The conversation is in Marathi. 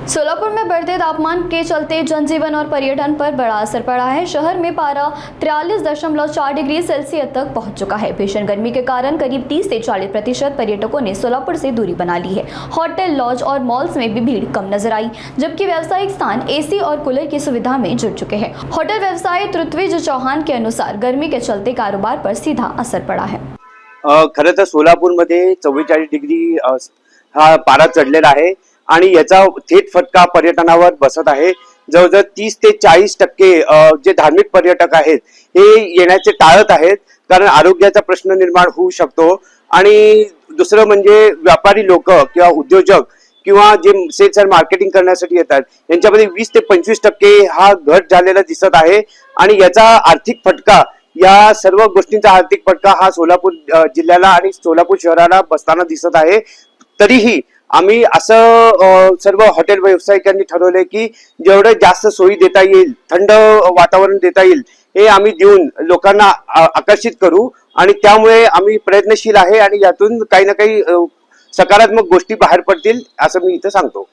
सोलापुर में बढ़ते तापमान के चलते जनजीवन और पर्यटन पर बड़ा असर पड़ा है। शहर में पारा 43.4 डिग्री सेल्सियस तक पहुंच चुका है। भीषण गर्मी के कारण करीब 30 से 40% पर्यटकों ने सोलापुर से दूरी बना ली है। होटल, लॉज और मॉल्स में भी भीड़ कम नजर आई, जबकि व्यावसायिक स्थान एसी और कूलर की सुविधा में जुट चुके हैं। होटल व्यवसायी ऋत्विज चौहान के अनुसार गर्मी के चलते कारोबार पर सीधा असर पड़ा है। खरं तर सोलापूरमध्ये 44 डिग्री हा पारा चढलेला आहे आणि याचा थेट फटका पर्यटनावर बसत आहे। जवळजवळ 30 ते 40% जे धार्मिक पर्यटक आहेत हे येण्याचे टाळत आहेत, कारण आरोग्याचा प्रश्न निर्माण होऊ शकतो। आणि दुसरं म्हणजे व्यापारी लोक किंवा उद्योजक किंवा जे सेल्स आणि मार्केटिंग करण्यासाठी येतात यांच्यामध्ये 20 ते 25% हा घट झालेला दिसत आहे। आणि याचा आर्थिक फटका, या सर्व गोष्टींचा आर्थिक फटका हा सोलापूर जिल्ह्याला आणि सोलापूर शहराला बसताना दिसत आहे। तरीही आम्ही असं सर्व हॉटेल व्यावसायिकांनी ठरवले की जेवढे जास्त सोयी देता येईल, थंड वातावरण देता येईल, हे आम्ही देऊन लोकांना आकर्षित करू। आणि त्यामुळे आम्ही प्रयत्नशील आहे आणि यातून काही ना काही सकारात्मक गोष्टी बाहेर पडतील असं मी इथं सांगतो।